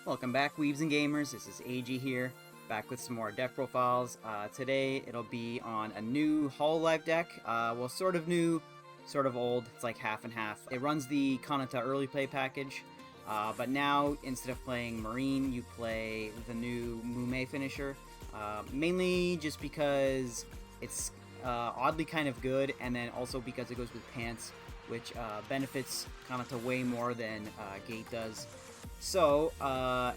Welcome back, Weebs and Gamers. This is EIJI here, back with some more deck profiles. Today it'll be on a new Hololive deck. Well, sort of new, sort of old. It's like half and half. It runs the Kanata early play package, but now instead of playing Marine, you play the new Mumei finisher. Mainly just because it's oddly kind of good, and then also because it goes with Pants, which benefits Kanata way more than Gate does. So,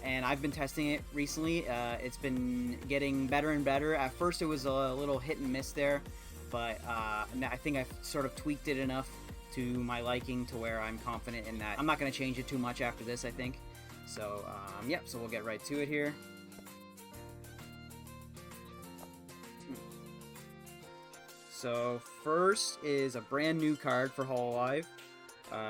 and I've been testing it recently. It's been getting better and better. At first it was a little hit and miss there, but I think I've sort of tweaked it enough to my liking to where I'm confident in that. I'm not going to change it too much after this, I think. So, yep, so we'll get right to it here. So, first is a brand new card for Hololive,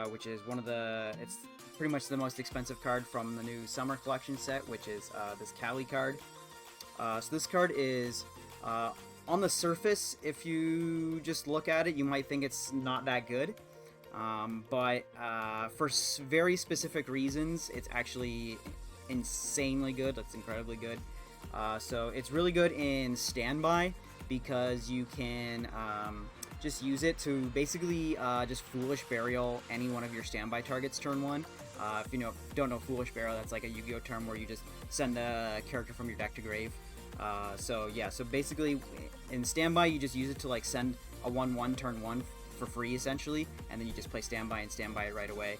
which is one of the... it's pretty much the most expensive card from the new Summer Collection set, which is this Kali card. So this card is, on the surface, if you just look at it, you might think it's not that good. But for very specific reasons, it's actually insanely good. It's incredibly good. So it's really good in standby, because you can just use it to basically just Foolish Burial any one of your standby targets turn 1. If you don't know Foolish Burial, that's like a Yu-Gi-Oh term where you just send a character from your deck to grave. So yeah, so basically in standby you just use it to like send a 1/1 turn 1 for free essentially, and then you just play standby and standby it right away.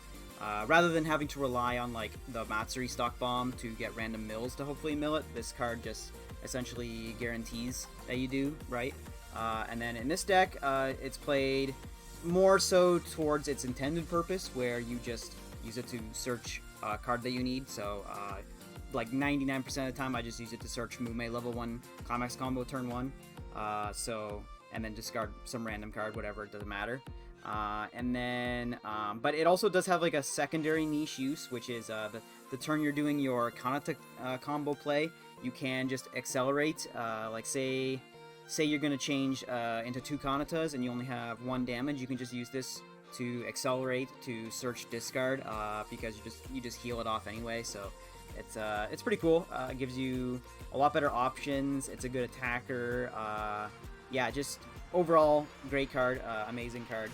Rather than having to rely on like the Matsuri stock bomb to get random mills to hopefully mill it, this card just essentially guarantees that you do, right? And then in this deck, it's played more so towards its intended purpose, where you just use it to search a card that you need. So like 99% of the time I just use it to search Mumei level 1 Climax combo turn 1. And then discard some random card, whatever, it doesn't matter. And then, but it also does have like a secondary niche use, which is the turn you're doing your Kanata combo play, you can just accelerate, like say you're going to change into 2 Kanatas and you only have 1 damage, you can just use this to accelerate to search discard, because you just heal it off anyway. So it's pretty cool. It gives you a lot better options. It's a good attacker. Yeah, just overall great card, amazing card.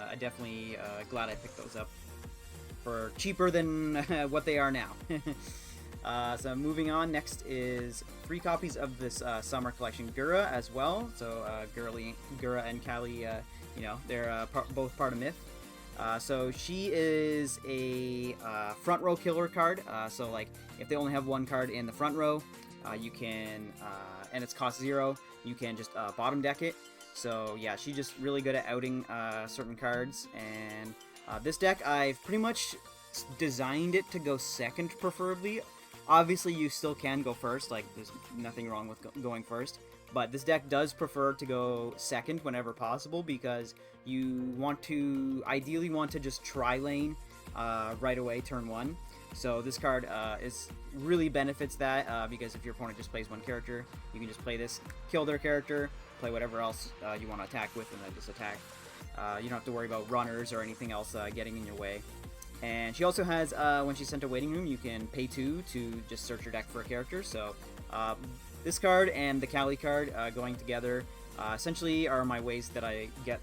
I definitely glad I picked those up for cheaper than what they are now. So moving on, next is 3 copies of this Summer Collection Gura as well. So Gura and Kali, they're both part of Myth. So she is a front row killer card. So like if they only have 1 card in the front row, you can, and it's cost 0, you can just bottom deck it. So yeah, she's just really good at outing certain cards. And this deck, I've pretty much designed it to go second, preferably. Obviously, you still can go first, like there's nothing wrong with going first. But this deck does prefer to go second whenever possible, because you ideally want to just tri-lane right away turn 1. So this card really benefits that, because if your opponent just plays 1 character, you can just play this, kill their character, play whatever else you want to attack with, and then just attack. You don't have to worry about runners or anything else getting in your way. And she also has, when she's sent to Waiting Room, you can pay 2 to just search your deck for a character. So this card and the Kali card going together essentially are my ways that I get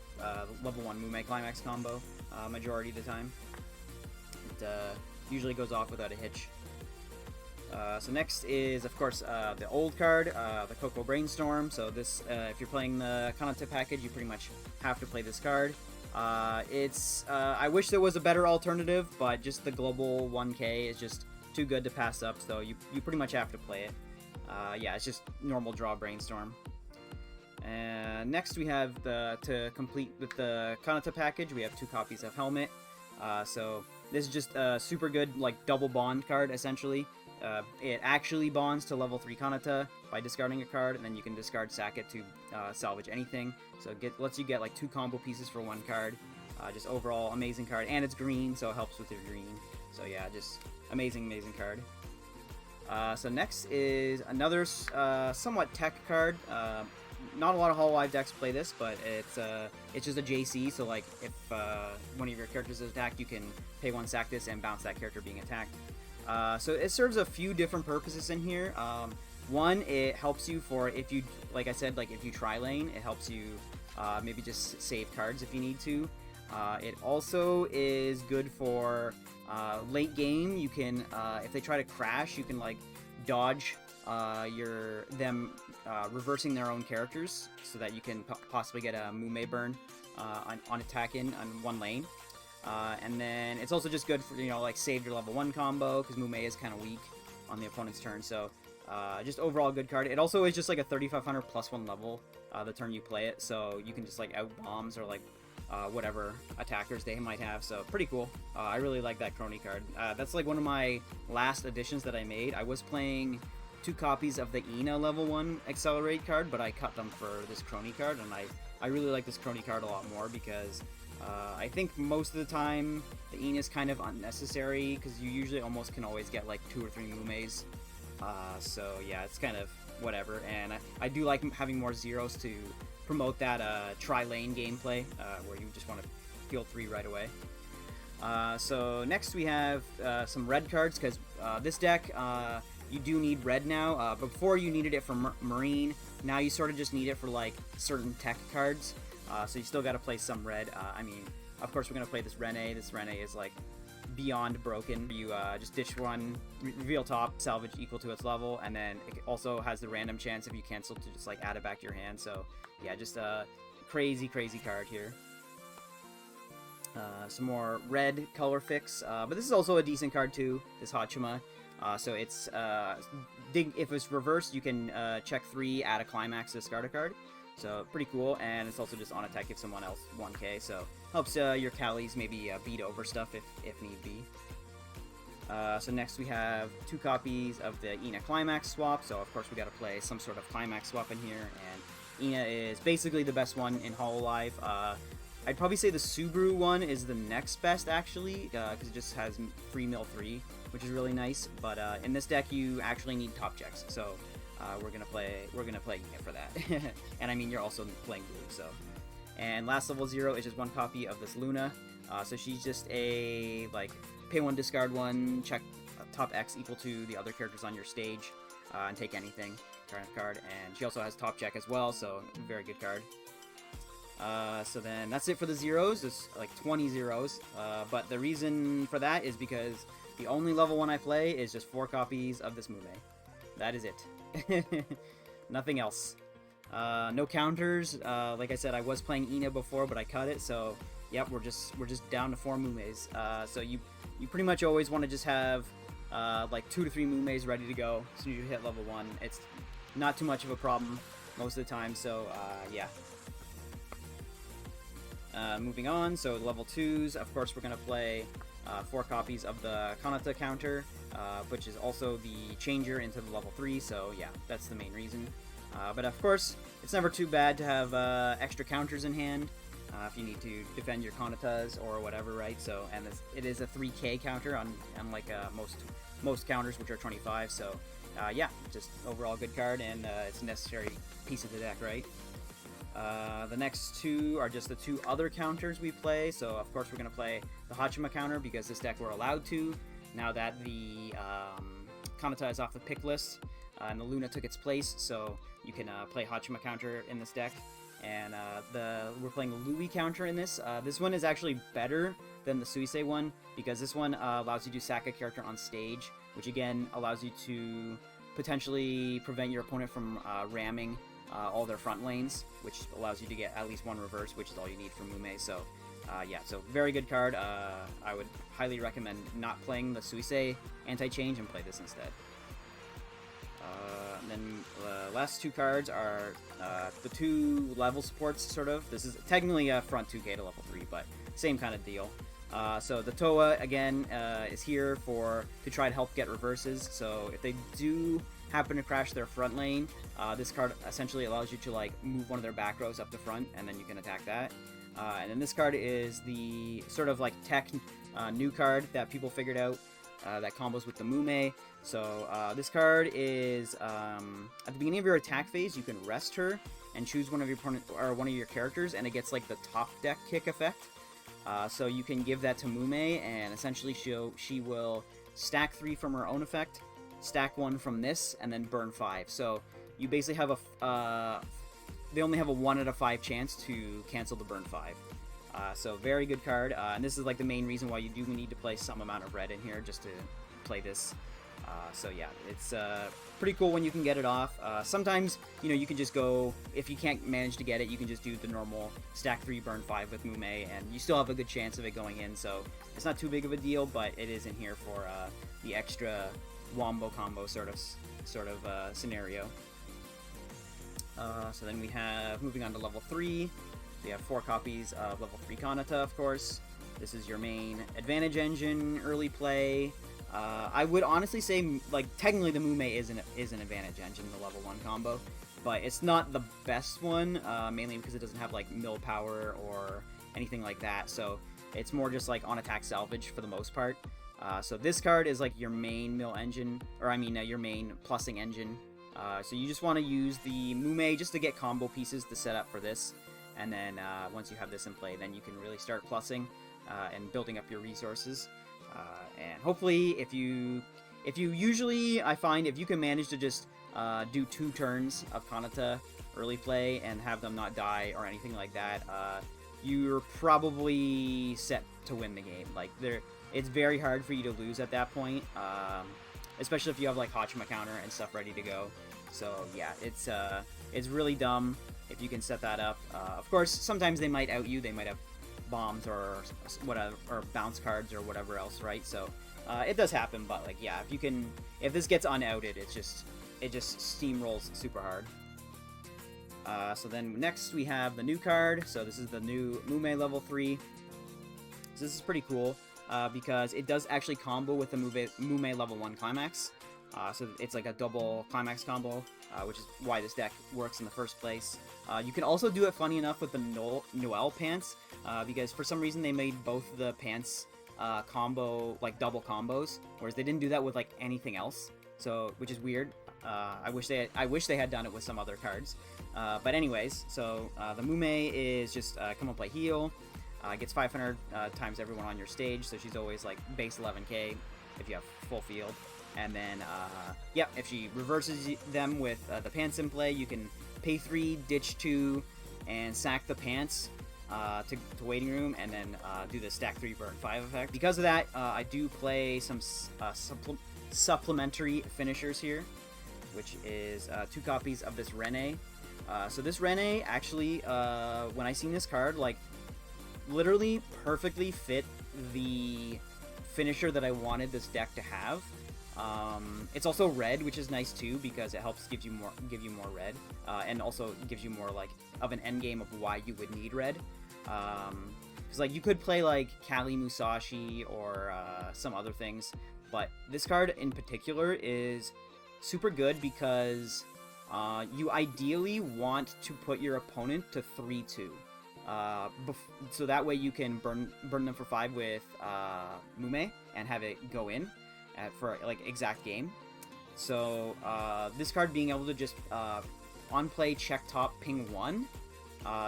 level 1 Mumei Climax combo majority of the time. It usually goes off without a hitch. So next is, of course, the old card, the Coco Brainstorm. So this, if you're playing the Kanata package, you pretty much have to play this card. I wish there was a better alternative, but just the global 1K is just too good to pass up, so you pretty much have to play it. Yeah, it's just normal draw Brainstorm. And next we have to complete with the Kanata package, we have 2 copies of Helmet. So this is just a super good like double bond card essentially. It actually bonds to level 3 Kanata by discarding a card, and then you can discard sack it to salvage anything. So it lets you get like 2 combo pieces for 1 card. Just overall amazing card, and it's green, so it helps with your green. So yeah, just amazing card. So next is another somewhat tech card. Not a lot of Hololive decks play this, but it's just a JC, so like if one of your characters is attacked, you can pay 1 sack this and bounce that character being attacked. So it serves a few different purposes in here. One, it helps you for if you, like I said, like if you tri-lane, it helps you maybe just save cards if you need to. It also is good for late game. You can, if they try to crash, you can like dodge them reversing their own characters, so that you can possibly get a Mumei burn on attack on one lane. And then it's also just good for, you know, like save your level 1 combo, because Mumei is kind of weak on the opponent's turn. So just overall good card. It also is just like a 3500 plus 1 level the turn you play it, so you can just like out bombs or like whatever attackers they might have. So pretty cool. I really like that Crony card. That's like one of my last additions that I made. I was playing 2 copies of the Ina level 1 Accelerate card, but I cut them for this Crony card, and I really like this Crony card a lot more, because I think most of the time the Ina is kind of unnecessary, because you usually almost can always get like 2 or 3 Mumeis. So yeah, it's kind of whatever, and I do like having more zeros to promote that tri-lane gameplay, where you just want to field 3 right away. So next we have some red cards, because this deck, you do need red now. Before you needed it for Marine, now you sort of just need it for like certain tech cards. So you still got to play some red. I mean, of course we're going to play this Rene. This Rene is like beyond broken. You just ditch one, reveal top, salvage equal to its level, and then it also has the random chance if you cancel to just like add it back to your hand. So yeah, just a crazy card here. Some more red color fix, but this is also a decent card too, this Hachima. So it's if it's reversed, you can check 3, add a climax, discard a card. So pretty cool, and it's also just on attack if someone else 1k, so helps your Callies maybe beat over stuff if need be. So next we have 2 copies of the Ina Climax swap, so of course we gotta play some sort of Climax swap in here, and Ina is basically the best one in Hololive. I'd probably say the Subaru one is the next best, actually, because it just has free mill 3, which is really nice, but in this deck you actually need top checks, so we're gonna play Ina for that. And I mean, you're also playing blue, so. And last level 0 is just 1 copy of this Luna, so she's just a like pay 1, discard 1, check top X equal to the other characters on your stage, and take anything kind of card. And she also has top check as well, so very good card. So then that's it for the zeros. It's like 20 zeros, but the reason for that is because the only level 1 I play is just 4 copies of this Mumei. That is it. Nothing else. No counters. Like I said, I was playing Ina before, but I cut it, so yep, we're just down to 4 Mumeis. So you pretty much always want to just have like 2 to 3 Mumeis ready to go as soon as you hit level 1. It's not too much of a problem most of the time, so yeah. Moving on, so level 2s, of course we're going to play 4 copies of the Kanata counter, which is also the changer into the level 3, so yeah, that's the main reason. But of course, it's never too bad to have extra counters in hand if you need to defend your Kanatas or whatever, right? So, and it is a 3k counter, unlike most counters, which are 25, so yeah, just overall good card, and it's a necessary piece of the deck, right? The next 2 are just the 2 other counters we play, so of course we're going to play the Hachima counter, because this deck we're allowed to, now that the Kanata is off the pick list, and the Luna took its place, so you can play Hachima counter in this deck. And we're playing the Louis counter in this. This one is actually better than the Suisei one, because this one allows you to sack a character on stage, which again allows you to potentially prevent your opponent from ramming all their front lanes, which allows you to get at least 1 reverse, which is all you need from Mumei. So yeah, so very good card. I would highly recommend not playing the Suisei anti-change and play this instead. And then the last 2 cards are the 2 level supports, sort of. This is technically a front 2k to level 3, but same kind of deal. So the Toa, again, is here to try to help get reverses. So if they do happen to crash their front lane, this card essentially allows you to like move one of their back rows up to front, and then you can attack that. And then this card is the sort of like tech new card that people figured out that combos with the Mumei. So this card is at the beginning of your attack phase, you can rest her and choose one of your opponent or one of your characters, and it gets like the top deck kick effect. So you can give that to Mumei, and essentially she will stack 3 from her own effect, stack 1 from this, and then burn 5. So you basically have they only have a 1 out of 5 chance to cancel the burn 5. So very good card, and this is like the main reason why you do need to play some amount of red in here just to play this. So yeah, it's pretty cool when you can get it off. Sometimes, you know, you can just go, if you can't manage to get it, you can just do the normal stack 3, burn 5 with Mumei, and you still have a good chance of it going in, so it's not too big of a deal, but it is in here for the extra wombo combo sort of scenario. So then we have, moving on to level 3, we have 4 copies of level 3 Kanata, of course. This is your main advantage engine, early play. I would honestly say, like, technically the Mumei is an advantage engine, the level 1 combo, but it's not the best one, mainly because it doesn't have, like, mill power or anything like that, so it's more just, like, on attack salvage for the most part. So this card is, like, your main mill engine, or I mean, your main plussing engine. So you just want to use the Mumei just to get combo pieces to set up for this, and then once you have this in play, then you can really start plussing and building up your resources. And hopefully, if you usually, I find, if you can manage to just do 2 turns of Kanata early play and have them not die or anything like that, you're probably set to win the game. Like, it's very hard for you to lose at that point, especially if you have, like, Hachima counter and stuff ready to go. So yeah, it's really dumb if you can set that up. Of course, sometimes they might out you. They might have bombs or whatever, or bounce cards or whatever else, right? So it does happen, but, like, yeah, if this gets unouted, it just steamrolls super hard. So then next we have the new card. So this is the new Mumei level 3. So this is pretty cool because it does actually combo with the Mumei level 1 climax. So it's like a double climax combo, which is why this deck works in the first place. You can also do it, funny enough, with the Noelle pants, because for some reason they made both the pants combo, like, double combos, whereas they didn't do that with, like, anything else. So, which is weird. I wish they had done it with some other cards. But anyways, so the Mumei is just come and play heal. Gets 500 times everyone on your stage, so she's always, like, base 11k if you have full field. And then, yeah, if she reverses them with the pants in play, you can pay 3, ditch 2, and sack the pants to waiting room, and then do the stack 3, burn 5 effect. Because of that, I do play some supplementary finishers here, which is 2 copies of this Rene. So this Rene, actually, when I seen this card, like, literally perfectly fit the finisher that I wanted this deck to have. It's also red, which is nice too, because it helps give you more red, and also gives you more, like, of an end game of why you would need red. Because, like, you could play, like, Kali Musashi or some other things, but this card in particular is super good because you ideally want to put your opponent to 3-2. So that way you can burn them for 5 with Mumei and have it go in for, like, exact game. So this card being able to just on play check top ping 1.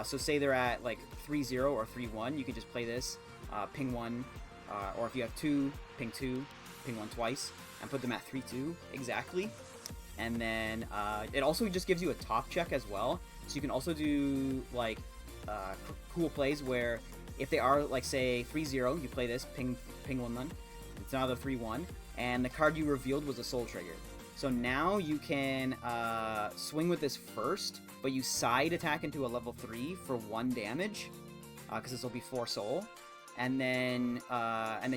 So say they're at, like, 3-0 or 3-1, you can just play this, ping 1, or if you have 2, ping 2, ping 1 twice, and put them at 3-2 exactly. And then it also just gives you a top check as well, so you can also do, like, cool plays where if they are, like, say 3-0, you play this, ping 1 then, it's another 3-1, and the card you revealed was a soul trigger. So now you can swing with this first, but you side attack into a level 3 for 1 damage, because this will be 4 soul, and then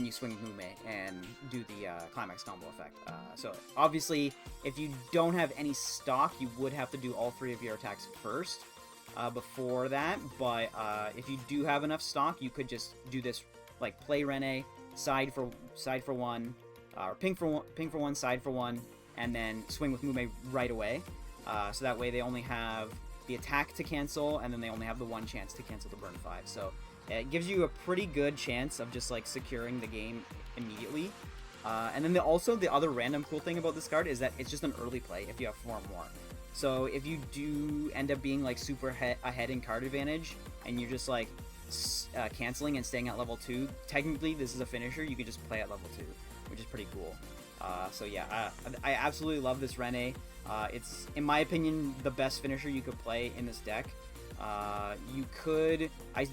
you swing Mumei and do the climax combo effect. So obviously, if you don't have any stock, you would have to do all 3 of your attacks first before that. But if you do have enough stock, you could just do this, like, play Rene, side for 1, or ping for 1, side for 1, and then swing with Mumei right away. So that way they only have the attack to cancel, and then they only have the 1 chance to cancel the burn 5. So it gives you a pretty good chance of just, like, securing the game immediately. And then also the other random cool thing about this card is that it's just an early play if you have 4 more. So if you do end up being, like, super ahead in card advantage, and you're just, like, canceling and staying at level 2, technically this is a finisher, you can just play at level 2. which is pretty cool. So yeah, I absolutely love this Rene. It's, in my opinion, the best finisher you could play in this deck. I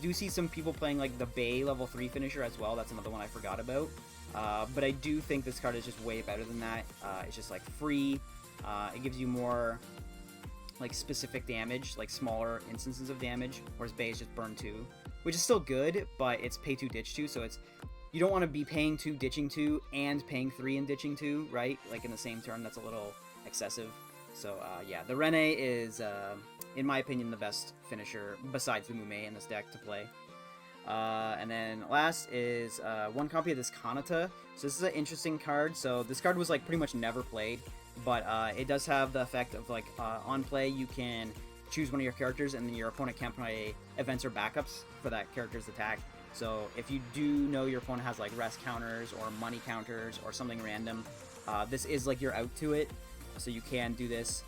do see some people playing like the Bay level 3 finisher as well. That's another one I forgot about. But I do think this card is just way better than that. It's just like free. It gives you more like specific damage, like smaller instances of damage, whereas Bay is just burn 2, which is still good, but it's pay 2, ditch 2, so it's, you don't want to be paying 2, ditching 2, and paying 3 and ditching 2, right? Like in the same turn, that's a little excessive. So yeah, the Rene is, in my opinion, the best finisher besides the Mumei in this deck to play. And then last is one copy of this Kanata. So this is an interesting card. So this card was like pretty much never played, but it does have the effect of like on play you can choose one of your characters and then your opponent can't play events or backups for that character's attack. So if you do know your opponent has like rest counters or money counters or something random, this is like your out to it. So you can do this.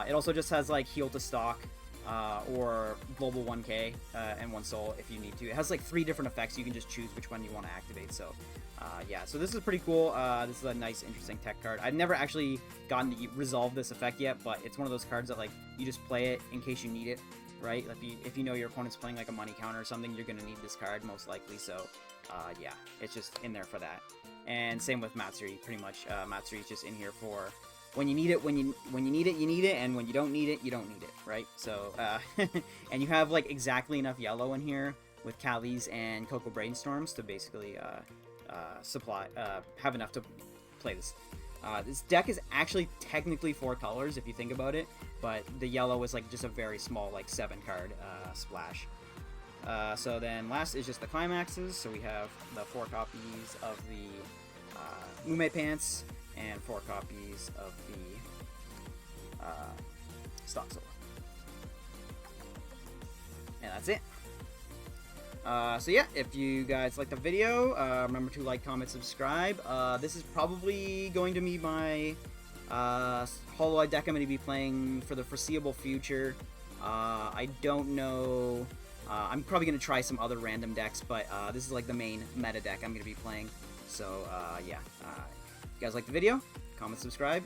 It also just has like heal to stock or global 1k and 1 soul if you need to. It has like 3 different effects. You can just choose which one you want to activate. So yeah, so this is pretty cool. This is a nice, interesting tech card. I've never actually gotten to resolve this effect yet, but it's one of those cards that like you just play it in case you need it, right? If you know your opponent's playing like a money counter or something, you're gonna need this card most likely. So yeah, it's just in there for that. And same with Matsuri, pretty much. Matsuri is just in here for when you need it, when you need it, you need it, and when you don't need it, you don't need it, right? So, and you have like exactly enough yellow in here with Kali's and Coco Brainstorms to basically have enough to play this. This deck is actually technically 4 colors if you think about it, but the yellow is like just a very small like 7 card splash. So then last is just the climaxes. So we have the 4 copies of the Mumei Pants and 4 copies of the Stock Soul. And that's it. So yeah, if you guys like the video, remember to like, comment, subscribe. This is probably going to be my Hollow deck I'm going to be playing for the foreseeable future. I don't know. I'm probably going to try some other random decks, but this is like the main meta deck I'm going to be playing. So yeah, if you guys like the video, comment, subscribe,